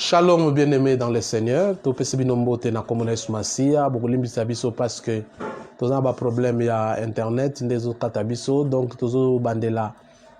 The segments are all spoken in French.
Shalom bien-aimés dans le Seigneur. Tout peut se binomboter na communauté masia. Beaucoup limbisa biso parce que tous un problème il y a internet, des autres katabiso donc tous bandela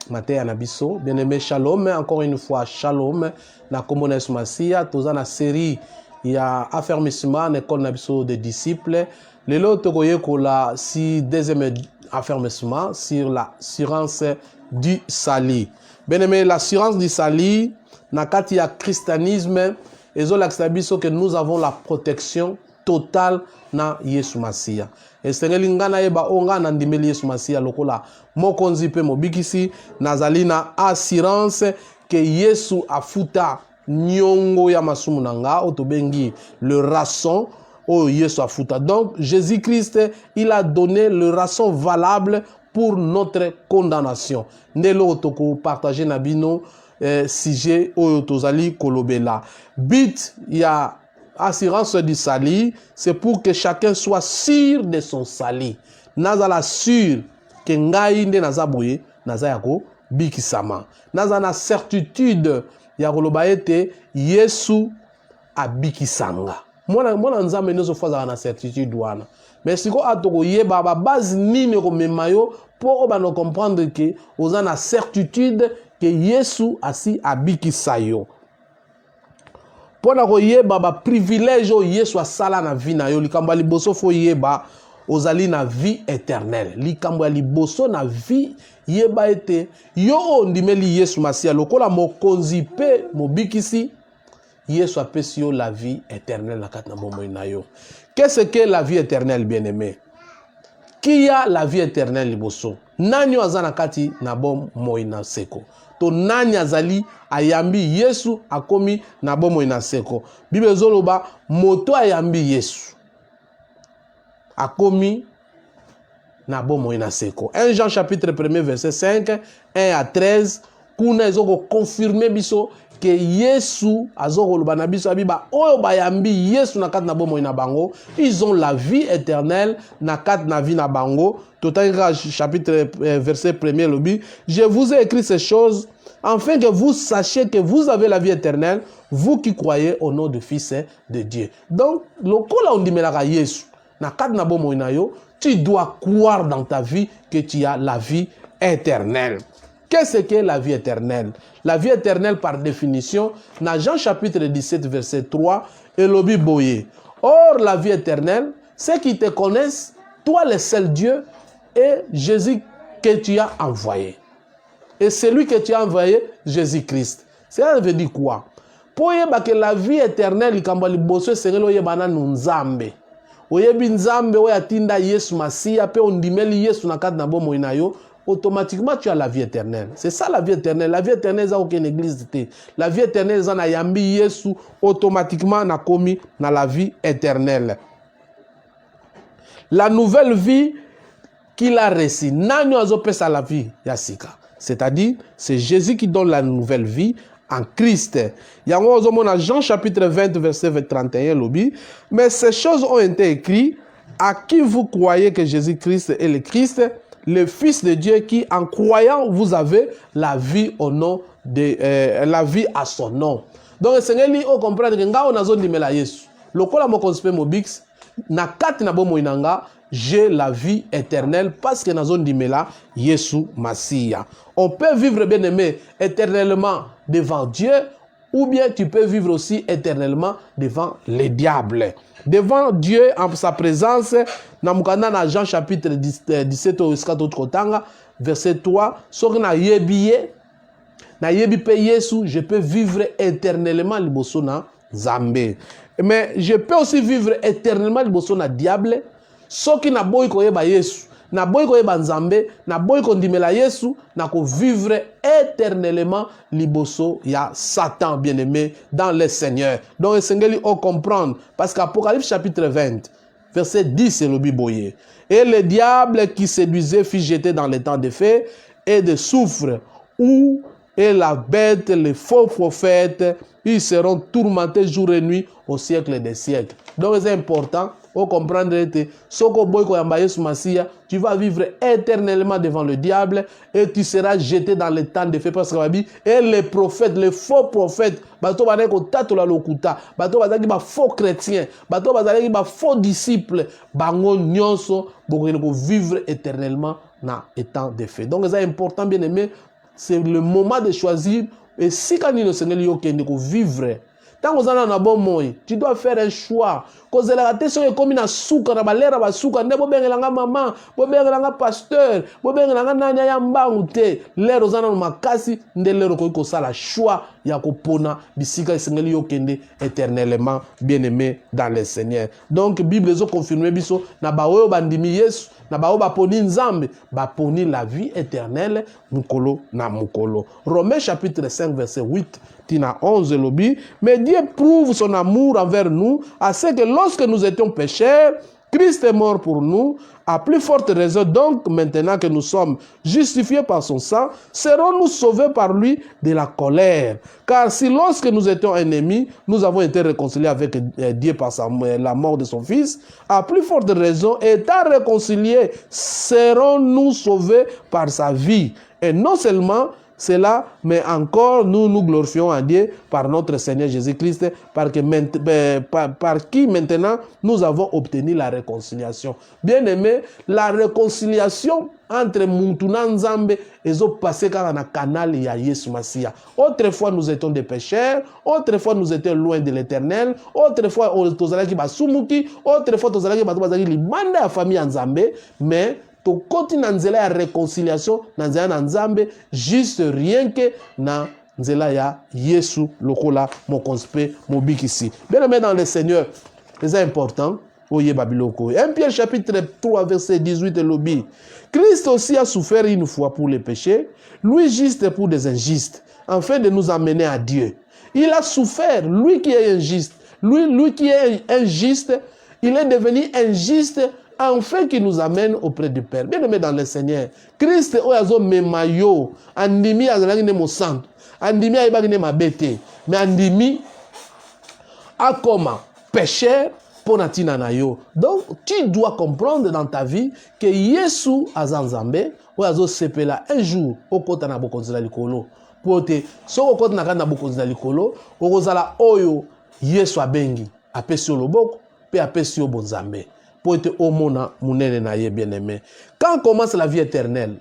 maté anabiso. Bien-aimés shalom encore une fois shalom na communauté masia. Tous en série il y a affermissement école nabiso des disciples. Les autres koyekola si deuxième affermissement sur l'assurance du salut. Bien-aimés, l'assurance du salut nakati ya christianisme ezolakisa que nous avons la protection totale na Yesu Masia. Esengeli ngana yeba onga na ndimeli Yesu Masia lokola mokonzi pe mobikisi nazali na assurance que Yesu afuta nyongo ya masumu nanga otobengi le rançon oh Yesu afuta. Donc Jésus-Christ il a donné le rançon valable pour notre condamnation. Ndelo toko partager na bino sujet oyo tozali kolobela. But ya assurance du salut, c'est pour que chacun soit sûr de son salut. Nazala sûr que ngai nde nazaboye nazayako bikisama. Nazana certitude ya koloba ete Yesu abikisanga. Mwana nzambe nyoso fois na certitude wana. Mais siko atoko yeba ba base nini ko memayo pour obano comprendre que ozana certitude que Yesu asi abikisa yo. Pona ko yeba ba privilège o Yesu asala na vie na yo likambo liboso fo yeba ozali na vie éternelle. Likambo liboso na vie yeba ete yo ondimeli Yesu Masia lokola mokonzi pe mobikisi Yesu apesi yo la vie éternelle na katna momo na yo. Qu'est-ce que la vie éternelle, bien-aimé? Qui a la vie éternelle liboso? Nani azana kati na bom moina seko. To nani azali ayambi Yesu akomi na bom moina seko. Bible zoloba moto ayambi Yesu akomi na bom moina seko. 1 Jean chapitre 1 verset 5 1 à 13 kuna ezoko confirmer biso que Yesu azokoloba na biso abiba oyo bayambi Yesu na kati na bomoi na bango ils ont la vie éternelle na kati na vie na bango. Total chapitre verset 1er lobi je vous ai écrit ces choses afin que vous sachiez que vous avez la vie éternelle vous qui croyez au nom du Fils de Dieu. Donc lokola ondimelaka Yesu na kati na bomoi na yo tu dois croire dans ta vie que tu as la vie éternelle. Qu'est-ce que la vie éternelle? La vie éternelle, par définition, dans Jean chapitre 17, verset 3, et l'obi boye. Or, la vie éternelle, c'est qu'ils te connaissent, toi le seul Dieu, et Jésus que tu as envoyé. Et celui que tu as envoyé, Jésus-Christ. Ça veut dire quoi? Pour que la vie éternelle, il kambali bosso, c'est que l'oyebana nunzambe. Oyebi nzambe, oyatinda Yesu Masia, pe ondimeli Yesu nakat nabo moinayo, automatiquement tu as la vie éternelle. C'est ça la vie éternelle. La vie éternelle, c'est aucune église. La vie éternelle, c'est na yambi Yesu, automatiquement na komi na la vie éternelle. La nouvelle vie qu'il a reçue, nani azopesa la vie yasika. C'est-à-dire, c'est Jésus qui donne la nouvelle vie en Christ. Yango ozomona Jean chapitre 20 verset 31 lobi, mais ces choses ont été écrites à qui vous croyez que Jésus-Christ est le Christ, le Fils de Dieu qui, en croyant, vous avez la vie au nom de la vie à son nom. Donc, le Seigneur dit, on comprend que nga on a zone dimela Yesu. Lokola mo konsepe mo bix na kati na bomo inanga, j'ai la vie éternelle parce que na zone dimela Yesu Masia. On peut vivre bien aimé éternellement devant Dieu ou bien tu peux vivre aussi éternellement devant les diables. Devant Dieu en sa présence, na Jean chapitre 17 verset 3, na yebi pe Yesu, je peux vivre éternellement liboso na Zambé. Mais je peux aussi vivre éternellement liboso na diable, soki na boy ko yeba Yesu, na boy ko yeba Nzambe, na boy ko ndimela Yesu, na ko vivre éternellement liboso ya Satan bien-aimé dans le Seigneur. Donc le Seigneur on comprendre parce qu'Apocalypse chapitre 20 verset 10 c'est le biboyer. Et le diable qui séduisait fut jeté dans les temps de feu et de soufre où et la bête, les faux prophètes, ils seront tourmentés jour et nuit au siècle des siècles. Donc c'est important. Vous comprendre que tu vas vivre éternellement devant le diable et tu seras jeté dans le temps de feu parce que et les prophètes, les faux prophètes, bato bazaki tatola lokuta, bato bazaki ba faux chrétiens, bato bazaki ba faux disciples, bango nyonso boko vivre éternellement dans le temps de feu. Donc c'est important bien aimé, c'est le moment de choisir et si quand il Seigneur yokende ko vivre tant que vous bon moyen, tu dois faire un choix. Quand vous avez des comme une souka, na balera ba souka, ne bobengelanga maman, bobengelanga pasteur, bobengelanga nanya ya mbaute, lero zana makasi, nde lero ko sala choix ya kopona bisika esengeli yokende éternellement bien-aimé dans le Seigneur. Donc Bible zo confirmer biso na ba oyo bandimi Yesu, na ba oyo baponi nzambe, baponi la vie éternelle mukolo na mukolo. Romains chapitre 5 verset 8 Tina 11 lobby, mais Dieu prouve son amour envers nous, à ce que lorsque nous étions pécheurs, Christ est mort pour nous. À plus forte raison, donc, maintenant que nous sommes justifiés par son sang, serons-nous sauvés par lui de la colère. Car si lorsque nous étions ennemis, nous avons été réconciliés avec Dieu par la mort de son Fils, à plus forte raison, étant réconciliés, serons-nous sauvés par sa vie. Et non seulement cela, mais encore nous nous glorifions à Dieu par notre Seigneur Jésus-Christ, par qui maintenant nous avons obtenu la réconciliation. Bien aimé, la réconciliation entre Muntuna Nzambe et passé dans le canal ya Yesu Masia. Autrefois nous étions des pécheurs, autrefois nous étions loin de l'Éternel, autrefois tozalaki basumuki, autrefois tozalaki bazalaki libanda ya famille Nzambe, mais to koti na nzela ya réconciliation na nzela na Nzambe juste rien que na nzela ya Yesu lokola mokonspe mobikisi. Bien aimé dans le Seigneur, c'est important. Oye Babiloko. 1 Pierre chapitre 3 verset 18 lobby. Christ aussi a souffert une fois pour les péchés, lui juste pour des injustes, afin de nous amener à Dieu. Il a souffert, lui qui est injuste, lui qui est injuste, il est devenu injuste afin qu'il nous amène auprès du Père. Bien aimé dans le Seigneur, Christ oyazo memayo, andimi azalaki ne mo santo, andimi ayebaki ne mabete, mais andimi akoma pécheur pour natina na yo. Donc tu dois comprendre dans ta vie que Yesu azanzambe oyazo sepela un jour okota na bokonzela likolo. Pote so okota na kana bokonzela likolo, okozala oyo Yesu abengi, apesi loboko, pe apesi bonzambe. Pour être omona munene na ye bien-aimé. Quand commence la vie éternelle,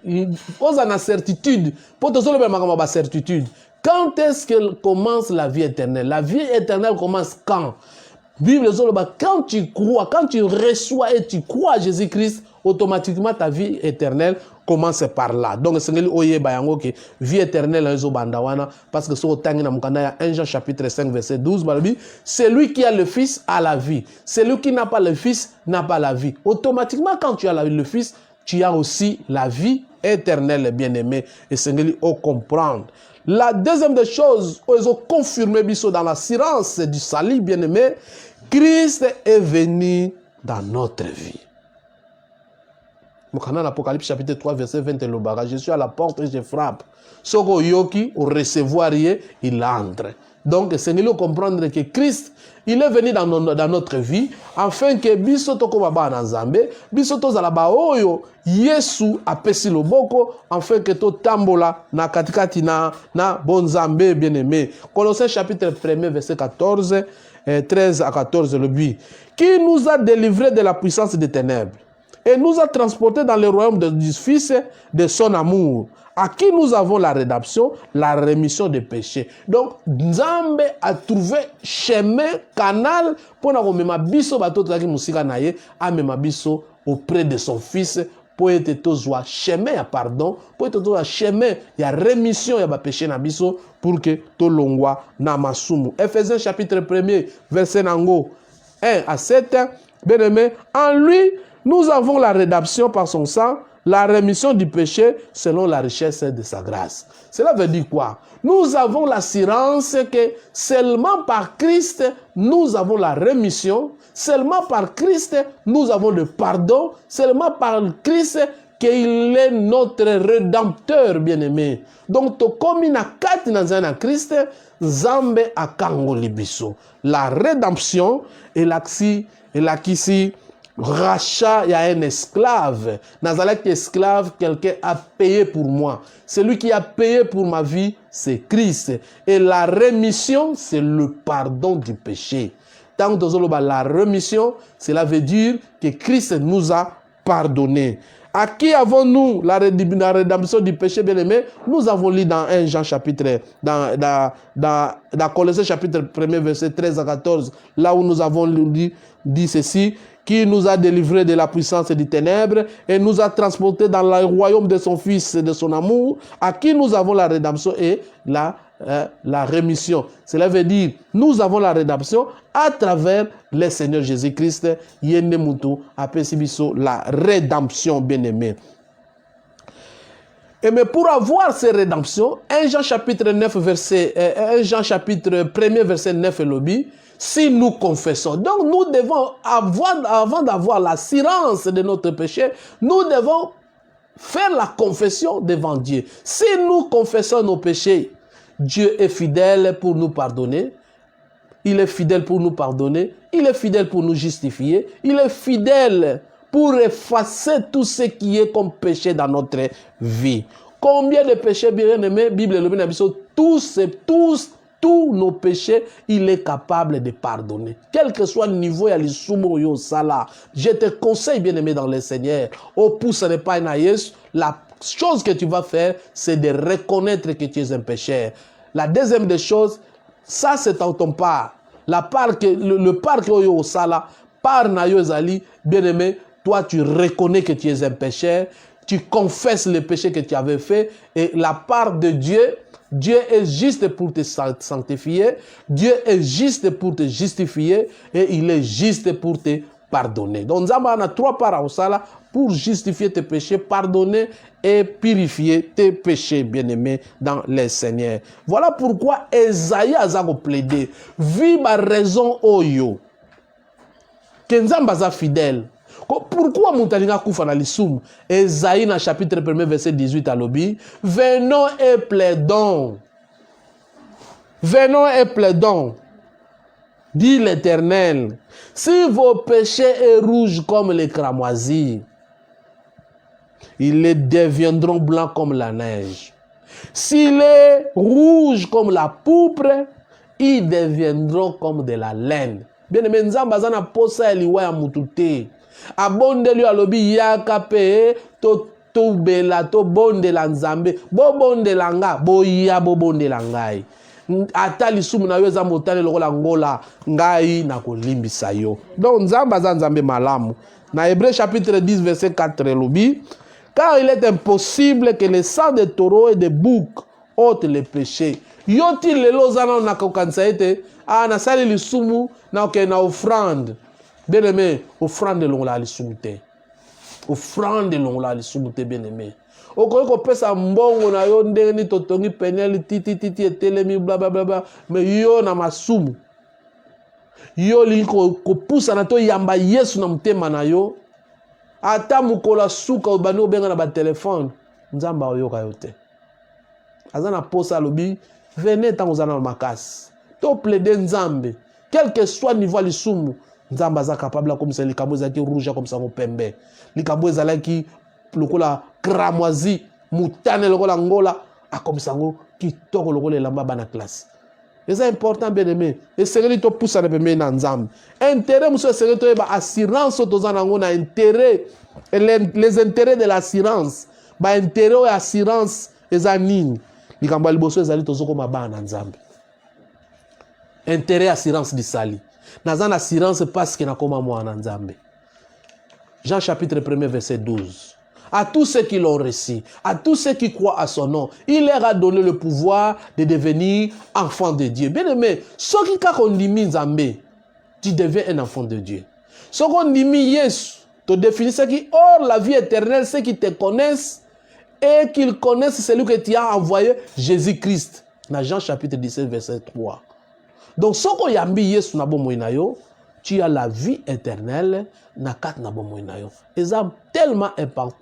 on a la certitude, pour te soulever ma certitude. Quand est-ce qu'elle commence la vie éternelle? La vie éternelle commence quand? Bible quand tu crois, quand tu reçois et tu crois à Jésus-Christ, automatiquement ta vie éternelle commence par là. Donc c'est que vie éternelle parce que sur 1 Jean chapitre 5 verset 12 celui qui a le Fils a la vie. Celui qui n'a pas le Fils n'a pas la vie. Automatiquement quand tu as le Fils, tu as aussi la vie éternelle, bien-aimé. Et c'est ce qu'il faut comprendre. La deuxième des choses, ils ont confirmé dans l'assurance du salut, bien-aimé, Christ est venu dans notre vie. Dans l'Apocalypse chapitre 3 verset 20, je suis à la porte et je frappe. Soko yoki au recevoir il entre. Donc c'est nous comprendre que Christ il est venu dans notre vie afin que biso toko baba na Nzambe, biso to zala ba oyo Yesu apesi loboko afin que to tambola na katikati na bonzambe bien-aimé. Colossiens chapitre 1 verset 14 13 à 14 le but. Qui nous a délivrés de la puissance des ténèbres et nous a transportés dans le royaume du Fils de son amour, à qui nous avons la rédemption, la rémission des péchés. Donc, Nzambe a trouvé chemin, canal, pour nous mettre biso bato qui musika naye, a mettre biso auprès de son Fils, pour être tozoa chemin ya pardon, pour être tozoa chemin ya rémission ya ba péché na biso, pour que to longwa na masumu. Ephésiens chapitre 1er, verset nango 1 à 7, bien aimé, en lui, nous avons la rédemption par son sang, la rémission du péché selon la richesse de sa grâce. Cela veut dire quoi? Nous avons l'assurance que seulement par Christ, nous avons la rémission. Seulement par Christ, nous avons le pardon. Seulement par Christ, qu'il est notre rédempteur bien-aimé. Donc, comme il a quatre dans un Christ, Zambe a kangoli biso. La rédemption est l'acquis rachat, il y a un esclave. Nazalek esclave, quelqu'un a payé pour moi. Celui qui a payé pour ma vie, c'est Christ. Et la rémission, c'est le pardon du péché. Tant que la rémission, cela veut dire que Christ nous a pardonné. À qui avons-nous la rédemption du péché, bien-aimé? Nous avons lu dans 1 Jean chapitre, dans Colossiens chapitre 1er, verset 13 à 14, là où nous avons dit ceci, qui nous a délivrés de la puissance des ténèbres et nous a transportés dans le royaume de son Fils et de son amour, à qui nous avons la rédemption et la rémission. Cela veut dire, nous avons la rédemption à travers le Seigneur Jésus-Christ, la rédemption, bien-aimé. Et mais pour avoir ces rédemptions, 1 Jean chapitre 9, verset 1er, verset 9 et lobby, si nous confessons. Donc nous devons avant d'avoir l'assurance de notre péché, nous devons faire la confession devant Dieu. Si nous confessons nos péchés, Dieu est fidèle pour nous pardonner. Il est fidèle pour nous pardonner. Il est fidèle pour nous justifier. Il est fidèle pour effacer tout ce qui est comme péché dans notre vie. Combien de péchés, bien-aimés, Bible et le tous nos péchés, il est capable de pardonner. Quel que soit le niveau, il y a les soumouyo sala. Je te conseille, bien-aimé dans le Seigneur, au pouce n'est pas la chose que tu vas faire, c'est de reconnaître que tu es un pécheur. La deuxième des choses, ça c'est en ton part. La part que le part que au sala, par nayo zali, bien-aimé, toi tu reconnais que tu es un pécheur, tu confesses le péché que tu avais fait et la part de Dieu, Dieu est juste pour te sanctifier, Dieu est juste pour te justifier et il est juste pour te pardonner. Donc, nous avons trois parts au sala pour justifier tes péchés, pardonner et purifier tes péchés, bien-aimés, dans le Seigneur. Voilà pourquoi Esaïe a plaidé. Vive raison oyo. Kenzamba za fidèle. Pourquoi Moutalinga Koufa na l'issoum? Esaïe, dans chapitre 1er, verset 18 à l'obi. Venons et plaidons. Venons et plaidons. Dit l'Éternel. Si vos péchés sont rouges comme les cramoisis, ils les deviendront blancs comme la neige. S'il est rouge comme la pourpre, ils deviendront comme de la laine. Bien aimé, nzamba zana posa eliwa ya mutute. Abonde lui alobi yaka pe to bela to bonde la nzambe. Bo bonde langa, bo ya bo bonde langai. Ata lisumu na yo eza motane lokola ngola ngai na kolimbisa yo. Donc nzamba za nzambe malamu. Na Hébreux chapitre 10 verset 4 elobi, car il est impossible que le sang de taureaux et de boucs ôte les péchés. Yoti lelo zana na kokanisa ete na sali lisumu na ke na offrande. Bien aimé, offrande longola lisumu te. Offrande longola lisumu te, bien aimé. Okoki kopesa mbongo na yo ndenge ni totongi peneli titi etelemi blablabla, mais yo na masumu. Yo lingi kopusa na to yamba Yesu na mutema na yo. Ata mukola suka obani obenga na ba téléphone, nzamba oyoka yo te. Azana posa lobi, venez tango zana makasi. To plaider nzambe, quel que soit niveau lisumu, nzamba za capable comme ça likambo ezaki rouge comme ça ngo pembe. Likambo ezalaki lokola cramoisi, mutane lokola ngola, a comme ça ngo kitoko lokola elamba bana classe. C'est important, bien aimé. Et c'est ce que pousse à na nzambe. Intérêt, monsieur, c'est que tu as assurance na intérêt. Les intérêts de l'assurance. Ba intérêt et assurance, les anines. Les kambali bosso, les alliés, tozoko maba na nzambe. Intérêt, assurance di sali. Nazan assurance parce que na koma moi na nzambe. Jean chapitre 1er, verset 12. À tous ceux qui l'ont reçu, à tous ceux qui croient à son nom, il leur a donné le pouvoir de devenir enfants de Dieu. Bien aimé, ceux qui ont dit Nzambe, tu deviens un enfant de Dieu. Ceux qui ont dit Yesu, tu définis ce qui hors la vie éternelle, ceux qui te connaissent et qu'ils connaissent celui que tu as envoyé, Jésus-Christ. Dans Jean chapitre 17, verset 3. Donc, ceux qui ont dit Yesu, tu as la vie éternelle na kat na bomoi na yo. Et ça tellement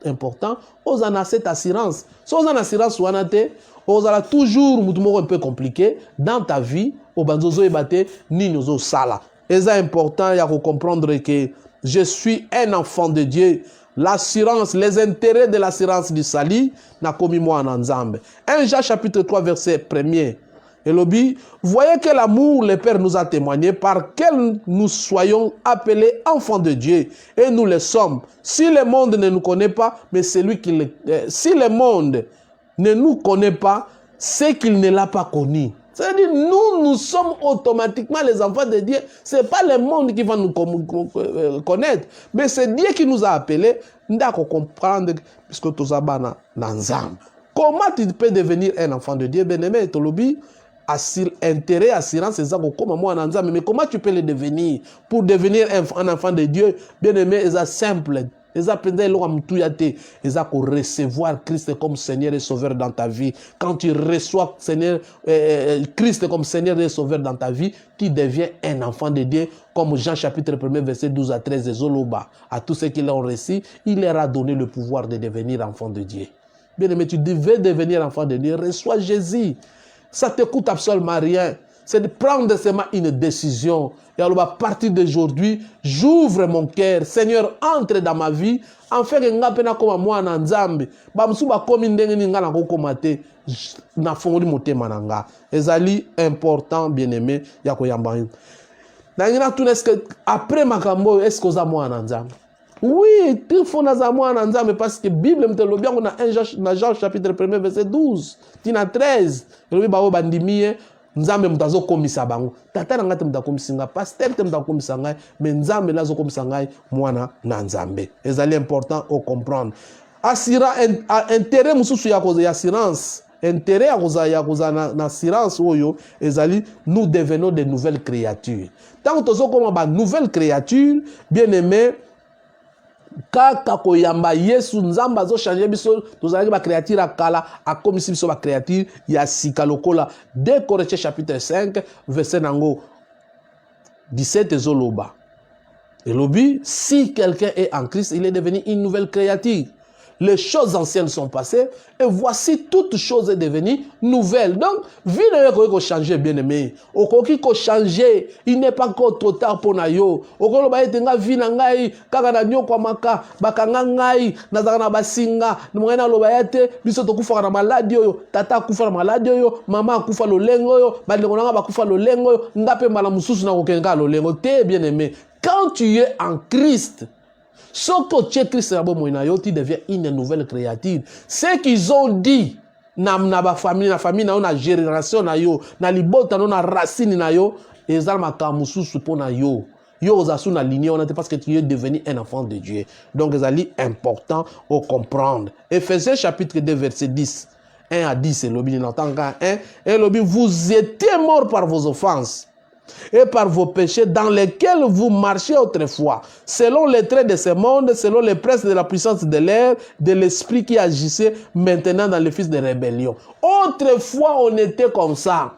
important, aux en a cette assurance. Si aux en assurance wana te, aux a toujours un peu compliqué dans ta vie, au banzozo ebate ni nozo sala. Et ça important, il y a que comprendre que je suis un enfant de Dieu. L'assurance, les intérêts de l'assurance du salut n'a commis moi en ensemble. 1 Jean chapitre 3 verset 1er. Et l'objet, voyez que l'amour, le Père nous a témoigné par quel nous soyons appelés enfants de Dieu. Et nous le sommes. Si le monde ne nous connaît pas, mais c'est lui qui le... si le monde ne nous connaît pas, c'est qu'il ne l'a pas connu. C'est-à-dire, nous sommes automatiquement les enfants de Dieu. Ce n'est pas le monde qui va nous connaître, mais c'est Dieu qui nous a appelés. Nous devons comprendre, puisque tout ça va dans l'âme. Comment tu peux devenir un enfant de Dieu, bien-aimé, Tolobi? Intérêt, assurance, c'est ça, mais comment tu peux le devenir? Pour devenir un enfant de Dieu, bien-aimé, c'est simple. Ils apprennent à recevoir Christ comme Seigneur et Sauveur dans ta vie. Quand tu reçois Seigneur, Christ comme Seigneur et Sauveur dans ta vie, tu deviens un enfant de Dieu. Comme Jean chapitre 1, verset 12 à 13, Zoloba. À tous ceux qui l'ont reçu, il leur a donné le pouvoir de devenir enfant de Dieu. Bien aimé, tu devais devenir enfant de Dieu. Reçois Jésus. Ça ne te coûte absolument rien. C'est de prendre seulement une décision. Et alors, à partir d'aujourd'hui, j'ouvre mon cœur. Seigneur, entre dans ma vie. En fait, que nga pena comme moi en Nzambe. Ba msu ba komi ndenge ni nga na ko komate. Na fongoli motema nanga. Ezali important, bien-aimé, ya ko yamba. Na ngina tout est-ce que après makambo est-ce que za moi en Nzambe? Oui, tu fais na moi en Nzambe parce que Bible me te lo bien on a Jean chapitre 1 verset 12, tina 13. Le ba o bandimie Nzambe mutazo komisa bango. Tata nanga te mutakomisa nga, pasteur te mutakomisa ngai, mais Nzambe lazo komisa ngai mwana na Nzambe. Ezali important au comprendre. Asira intérêt mususu ya koza assurance. Intérêt ya koza na assurance oyo ezali nous devenons de nouvelles créatures. Tant que tozo comme ba nouvelle créature, bien-aimé, kaka koyamba Yesu Nzamba zo changer biso tozalaki ba créature akala akomisi biso ba créature ya sika lokola. 2 Corinthiens chapitre 5 verset nango 17 zoloba. Et lobi, si quelqu'un est en Christ, il est devenu une nouvelle créature. Les choses anciennes sont passées et voici toute chose est devenue nouvelle. Donc, vie ne peut changer, bien aimé. Au koki ko changer, il n'est pas encore trop tard pour nayo. Au kolo ba etenga vie na ngai, kaka na nyo kwa maka, bakanga ngai, nazaka na basinga, mwana lo ba yete, biso to kufa na maladie oyo, tata kufa na maladie oyo, mama kufa lo lengo oyo, bande konanga ba kufa lo lengo oyo, ngape mala mususu na kokenga lo lengo te, bien aimé. Quand tu es en Christ, sauf que tu es Christ, tu deviens une nouvelle créature. Ce qu'ils ont dit, na famille, na génération, na libota, na racine, et ça m'a kamusu pour na yo. Yo osasu na lignée, on a parce que tu es devenu un enfant de Dieu. Donc, c'est important de comprendre. Ephésiens chapitre 2, verset 10. 1 à 10, c'est l'objet, et l'objet, vous étiez morts par vos offenses et par vos péchés dans lesquels vous marchiez autrefois, selon les traits de ce monde, selon les presses de la puissance de l'air, de l'esprit qui agissait maintenant dans le fils de rébellion. Autrefois, on était comme ça.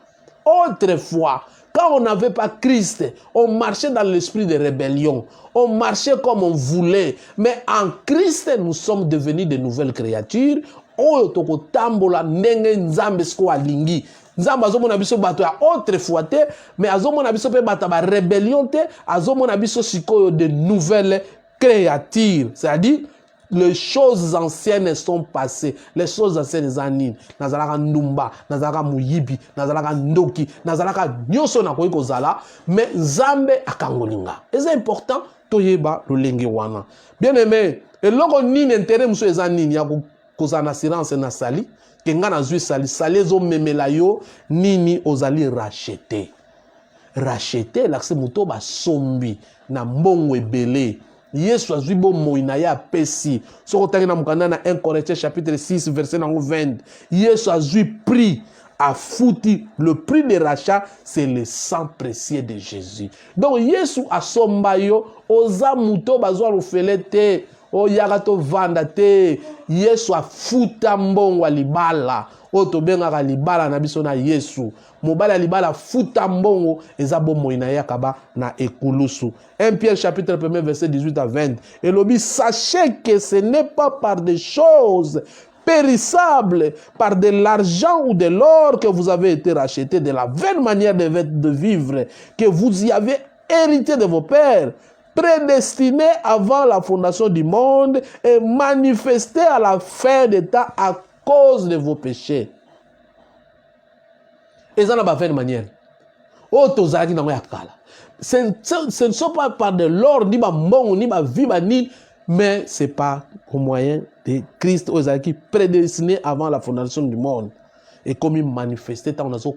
Autrefois, quand on n'avait pas Christ, on marchait dans l'esprit de rébellion. On marchait comme on voulait. Mais en Christ, nous sommes devenus de nouvelles créatures. Nzamba azomona biso bato ya autrefois te, mais azomona biso pe bato ba rébellion te, azomona biso sikoyo de nouvelles créatures. C'est-à-dire, les choses anciennes sont passées. Les choses anciennes zanine. Nazalaka ndumba, nazalaka muyibi, nazalaka ndoki, nazalaka nyoso na koyi kozala, mais Nzambe akangolinga. Et c'est important, toyeba lolenge wana. Bien aimé, et loko nini intérêt muso ezanini ya kozana assurance na sali. Kenga na zui sali zo memela yo nini ozali racheter. Racheter l'accès muto ba sombi na mbongo ebele. Yesu azui bo moina ya pesi. Soko tangi na mukanda na 1 Corinthiens chapitre 6 verset 20. Yesu azui prix a foutu le prix de rachat, c'est le sang précieux de Jésus. Donc Yesu asomba yo oza muto bazwa rufelete. O yagato vanda te Yesu afuta mbongo libala oto bengaka libala na biso na Yesu. Mobala libala futa mbongo eza bomoi na yakaba na ekulusu. 1 Pierre chapitre 1 verset 18 à 20. Et l'obi, sachez que ce n'est pas par des choses périssables, par de l'argent ou de l'or que vous avez été rachetés de la vaine manière de vivre que vous y avez hérité de vos pères, prédestinés avant la fondation du monde et manifestés à la fin des temps à cause de vos péchés. Et ça n'a pas fait de manière. Ce ne sont pas par de l'or, ni ma mort, ni ma vie, ni, mais c'est pas au moyen de Christ qui prédestiné avant la fondation du monde. Et comme il manifestait, donc c'est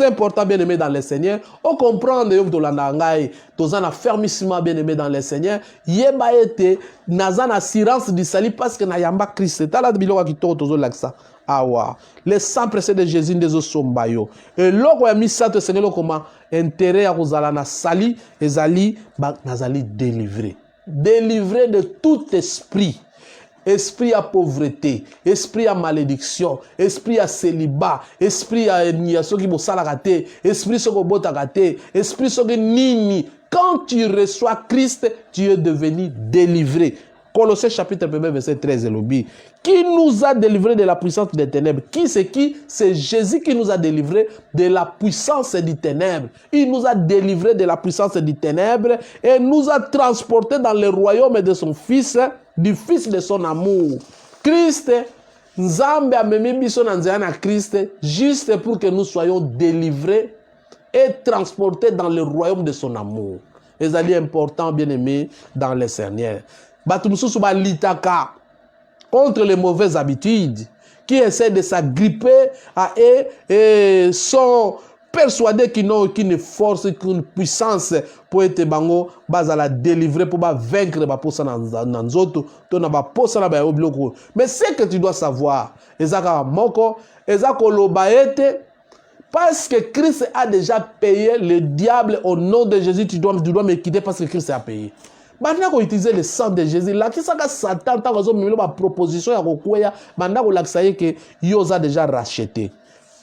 important, bien aimé dans le Seigneur. On comprend de l'anangaï, tous en affermissement, bien aimé dans le Seigneur. Yeba été, nazan assurance du salut parce que na yamba Christ. T'as la biloga qui tourne toujours là ça. Awa. Les 100 précédents de Jésus des osombayo. Et l'autre a mis ça, tu sais comment intérêt à Rosala na sali, et zali, nazali délivré. Délivré de tout esprit. Esprit à pauvreté, esprit à malédiction, esprit à célibat, esprit à niasoki bosalagate, esprit sokobotagate, esprit sokenini. Quand tu reçois Christ, tu es devenu délivré. Colossiens chapitre 1 verset 13 et l'obi. Qui nous a délivré de la puissance des ténèbres? Qui c'est qui? C'est Jésus qui nous a délivré de la puissance des ténèbres. Il nous a délivré de la puissance des ténèbres et nous a transportés dans le royaume de son Fils, du Fils de son amour. Christ, Nzambe a memi biso na nzela na Christ juste pour que nous soyons délivrés et transportés dans le royaume de son amour. Les alliés importants, bien-aimés dans le Seigneur. Batumsusu ba litaka contre les mauvaises habitudes qui essaient de s'agripper à eux et sont persuadés qu'ils n'ont aucune force, aucune puissance pour être bango bazala délivrer pour vaincre ba posa na nzoto to na ba posa na ba obloko. Mais ce que tu dois savoir, ezaka moko ezako lobaete parce que Christ a déjà payé le diable au nom de Jésus, tu dois me quitter parce que Christ a payé. Maintenant qu'on utilise le sang de Jésus, là, qui s'est Satan, tant qu'on a ma proposition, maintenant qu'on a que Dieu a déjà racheté.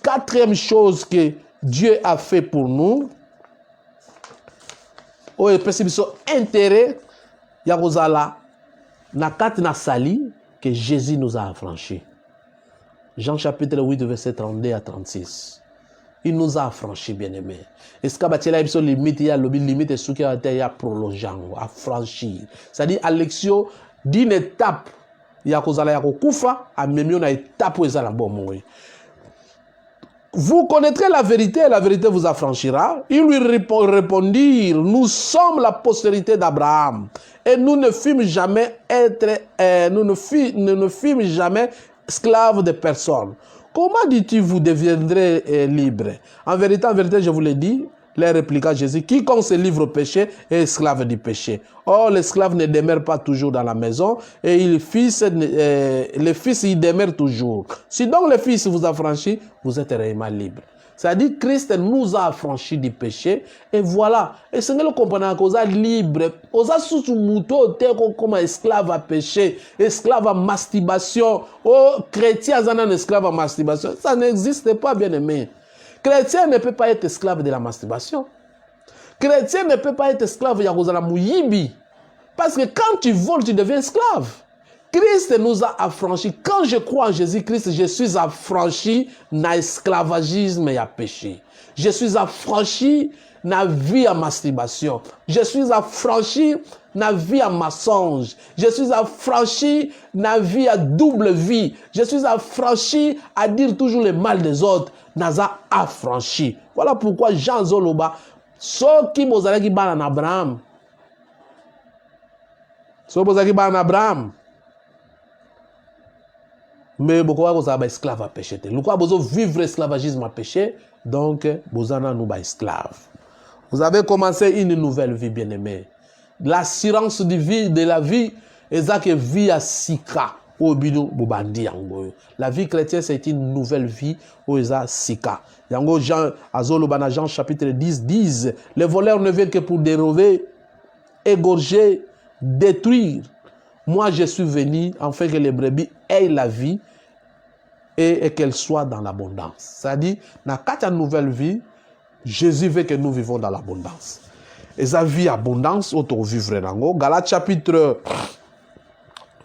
Quatrième chose que Dieu a fait pour nous, oh, et puis intérêt, Yakozala, na kat na sali, que Jésus nous a affranchis. Jean chapitre 8, verset 32 à 36. Il nous a affranchis, bien-aimés. Est-ce qu'il y a une limite, il y a une limite, et ce qui a été prolongeant, affranchi. C'est-à-dire, à l'élection d'une étape, il y a une étape où il y a une bonne. Vous connaîtrez la vérité vous affranchira. Ils lui répondirent, nous sommes la postérité d'Abraham, et nous ne fûmes jamais esclaves de personne. Comment dis-tu, vous deviendrez libre? En vérité, je vous l'ai dit, les répliqua Jésus, quiconque se livre au péché est esclave du péché. Or, l'esclave ne demeure pas toujours dans la maison, et le fils y demeure toujours. Si donc le fils vous affranchit, vous êtes réellement libre. C'est-à-dire Christ nous a affranchis du péché, et voilà. Et ce que nous comprenons, qu'on est libre. On a sous mouton comme esclave à péché, esclave à masturbation. Oh, chrétien, c'est un esclave à masturbation. Ça n'existe pas, bien aimé. Chrétien ne peut pas être esclave de la masturbation. Chrétien ne peut pas être esclave de la mouyibi. Parce que quand tu voles, tu deviens esclave. Christ nous a affranchis. Quand je crois en Jésus-Christ, je suis affranchi na esclavagisme et à péché. Je suis affranchi na vie à masturbation. Je suis affranchi na vie à mensonge. Je suis affranchi na vie à double vie. Je suis affranchi à dire toujours le mal des autres. Naza affranchi. Voilà pourquoi Jean Zoloba, ceux qui bozalaki ban en Abraham. Ceux qui bozalaki ban en Abraham. Mais beaucoup de gens sont esclaves à péché. Pourquoi vous vivre l'esclavagisme à péché? Donc, vous en avez esclaves. Vous avez commencé une nouvelle vie, bien-aimé. L'assurance de la vie, est que vie à Sika. La vie chrétienne, c'est une nouvelle vie où il y a Sika. Jean chapitre 10 disent, les voleurs ne viennent que pour dérober, égorger, détruire. Moi, je suis venu afin que les brebis aient la vie et qu'elle soit dans l'abondance. C'est-à-dire, dans la nouvelle vie, Jésus veut que nous vivons dans l'abondance. Et sa vie abondance, auto vivre dans Galates chapitre.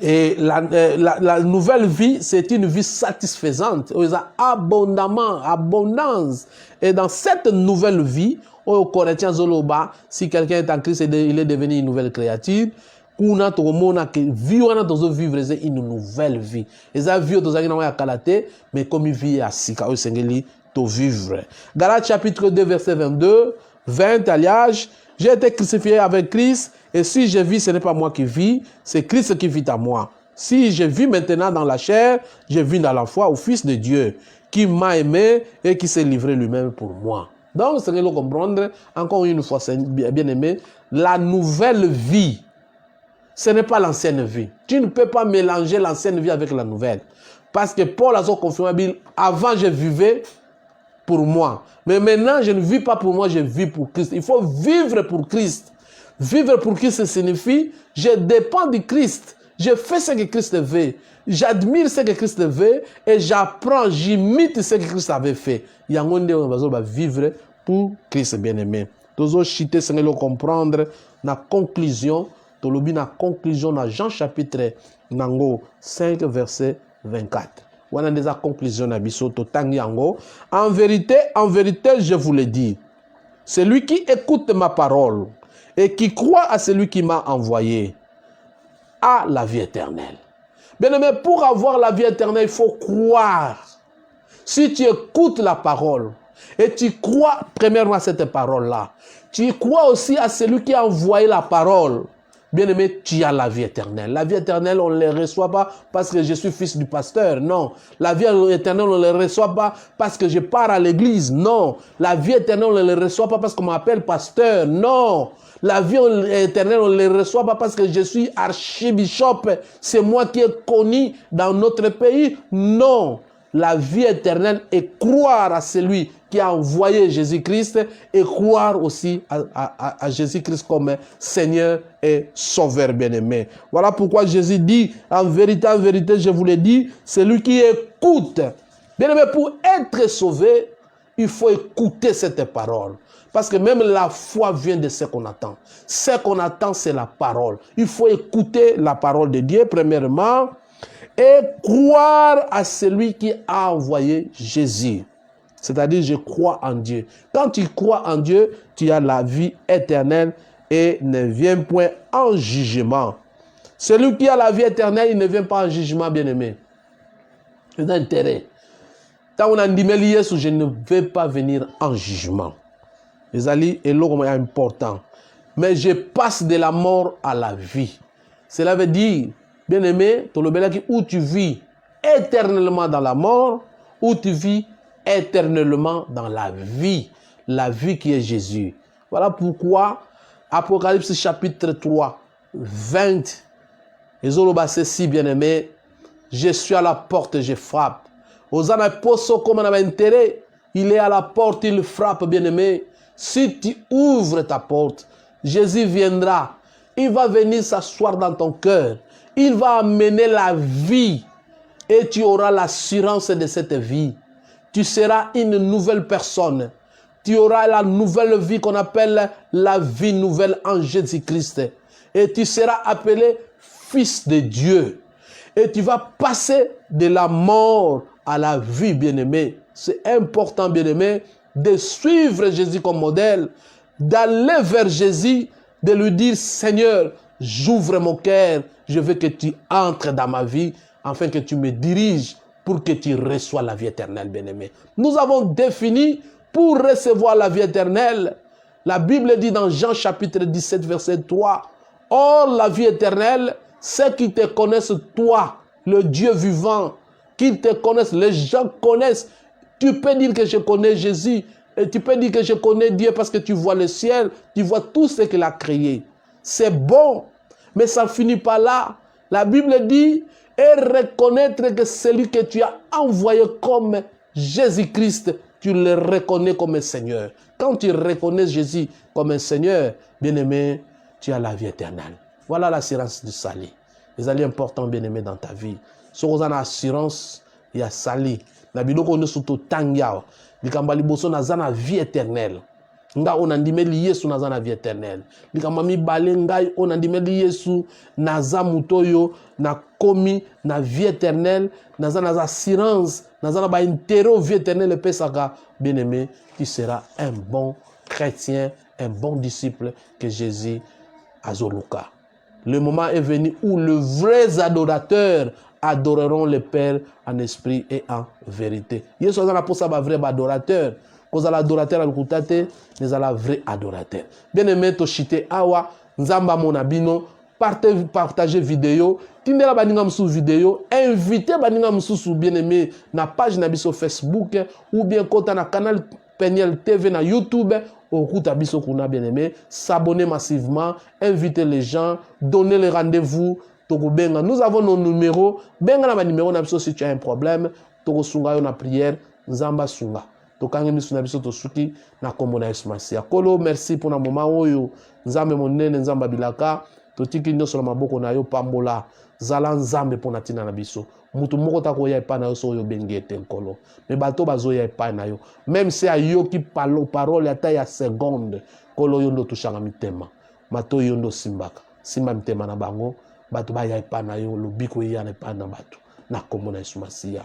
Et la nouvelle vie, c'est une vie satisfaisante. Il y a abondamment, abondance. Et dans cette nouvelle vie, au Corinthiens Zoloba, si quelqu'un est en Christ, il est devenu une nouvelle créature. Kuna to mona que vivre dans vivre une nouvelle vie. Et ça vie to zaki na kalate, mais comme vie à sika au sengeli to vivre. Galates chapitre 2 verset 22, 20 alliage, j'ai été crucifié avec Christ et si je vis, ce n'est pas moi qui vis, c'est Christ qui vit à moi. Si je vis maintenant dans la chair, je vis dans la foi au Fils de Dieu qui m'a aimé et qui s'est livré lui-même pour moi. Donc, c'est ce que comprendre, encore une fois, bien aimé, la nouvelle vie, ce n'est pas l'ancienne vie. Tu ne peux pas mélanger l'ancienne vie avec la nouvelle. Parce que Paul a son confirmé, avant je vivais pour moi. Mais maintenant, je ne vis pas pour moi, je vis pour Christ. Il faut vivre pour Christ. Vivre pour Christ signifie, je dépends du Christ. Je fais ce que Christ veut. J'admire ce que Christ veut et j'apprends, j'imite ce que Christ avait fait. Il y a un monde où on va vivre pour Christ bien-aimé. Toujours chiter, c'est le comprendre. La conclusion, la conclusion dans Jean chapitre 5 verset 24. On a déjà conclusion en vérité, je vous le dis, celui qui écoute ma parole et qui croit à celui qui m'a envoyé a la vie éternelle. Bien aimé, pour avoir la vie éternelle, il faut croire. Si tu écoutes la parole et tu crois premièrement à cette parole-là, tu crois aussi à celui qui a envoyé la parole, bien aimé, tu as la vie éternelle. La vie éternelle, on ne la reçoit pas parce que je suis fils du pasteur. Non. La vie éternelle, on ne la reçoit pas parce que je pars à l'église. Non. La vie éternelle, on ne la reçoit pas parce qu'on m'appelle pasteur. Non. La vie éternelle, on ne la reçoit pas parce que je suis archibishop. C'est moi qui est connu dans notre pays. Non. La vie éternelle est croire à celui qui a envoyé Jésus-Christ et croire aussi à Jésus-Christ comme Seigneur et Sauveur bien-aimé. Voilà pourquoi Jésus dit, en vérité, je vous l'ai dit, celui qui écoute. Bien-aimé, pour être sauvé, il faut écouter cette parole. Parce que même la foi vient de ce qu'on attend. Ce qu'on attend, c'est la parole. Il faut écouter la parole de Dieu, premièrement, et croire à celui qui a envoyé Jésus. C'est-à-dire, je crois en Dieu. Quand tu crois en Dieu, tu as la vie éternelle et ne viens point en jugement. Celui qui a la vie éternelle, il ne vient pas en jugement, bien-aimé. C'est d'intérêt. Quand on a dit, je ne vais pas venir en jugement. Les alliés, et l'eau est important. Mais je passe de la mort à la vie. Cela veut dire, bien-aimé, où tu vis éternellement dans la mort, où tu vis éternellement dans la vie qui est Jésus. Voilà pourquoi Apocalypse chapitre 3, 20, et Zolobase si bien-aimé, je suis à la porte, je frappe. Osana poso comme on avait intérêt, il est à la porte, il frappe, bien-aimé. Si tu ouvres ta porte, Jésus viendra. Il va venir s'asseoir dans ton cœur. Il va amener la vie et tu auras l'assurance de cette vie. Tu seras une nouvelle personne. Tu auras la nouvelle vie qu'on appelle la vie nouvelle en Jésus-Christ. Et tu seras appelé fils de Dieu. Et tu vas passer de la mort à la vie, bien-aimé. C'est important, bien-aimé, de suivre Jésus comme modèle, d'aller vers Jésus, de lui dire, Seigneur, j'ouvre mon cœur, je veux que tu entres dans ma vie, afin que tu me diriges pour que tu reçois la vie éternelle, bien-aimé. Nous avons défini pour recevoir la vie éternelle. La Bible dit dans Jean chapitre 17, verset 3, « Or, la vie éternelle, ceux qui te connaissent, toi, le Dieu vivant, qui te connaissent, les gens connaissent. Tu peux dire que je connais Jésus, et tu peux dire que je connais Dieu parce que tu vois le ciel, tu vois tout ce qu'il a créé. C'est bon, mais ça ne finit pas là. La Bible dit, et reconnaître que celui que tu as envoyé comme Jésus-Christ, tu le reconnais comme Seigneur. Quand tu reconnais Jésus comme un Seigneur, bien-aimé, tu as la vie éternelle. Voilà l'assurance du salut. Les alliés importants, bien-aimés, dans ta vie. Si vous avez l'assurance ya sali na biloko nyonso totangi awa likambo liboso naza na vie éternelle nga oyo nandimeli Yesu naza na vie éternelle likambo mibale ngai oyo nandimeli Yesu naza moto oyo nakomi na vie éternelle naza assurance naza na baintérêt vie éternelle epesaka bien-aimé tu seras un bon chrétien un bon disciple que Jésus azoluka. Le moment est venu où les vrais adorateurs adoreront le Père en esprit et en vérité. Yesu azana pour ça ba vrai adorateur. Cause l'adorateur alukutate, mais ala vrai adorateur. Bien-aimé to chite awa nzamba mona bino partager vidéo, tindela baninga msu vidéo, inviter baninga msu bien-aimé na page na biso Facebook ou bien kota na canal Peniel TV na YouTube. Okuta biso kuna bien-aimé, s'abonner massivement, inviter les gens, donner les rendez-vous. Nous avons nos numéros. Benga na ba numéro na biso si tu as un problème. Toko sunga yo na prière, nzamba sunga. Tokange misu na biso to suki na kombo na Yesu Masia. Kolo merci pour na moment oyo. Nzambe monene nzamba bilaka. Totiki nyoso na maboko na yo pambola. Zala nzambe pona tina na biso. Mutu moko tako ya epa na yo so yo bengete nkolo. Me bato bazo ya epa na yo. Même si ayo ki parole ata ya seconde. Kolo yondo tushanga mitema. Mato yondo simbaka. Simba mitema na bango. Bato ba ya epa na yo. Lobiko ya epa na bato. Na kombo na Yesu Masia.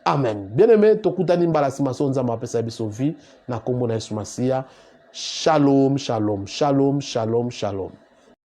Amen. Bien-aimé, tokutani mbala simaso nzamba apesa biso vie. Na kombo na Yesu Masia. Shalom, shalom, shalom, shalom, shalom.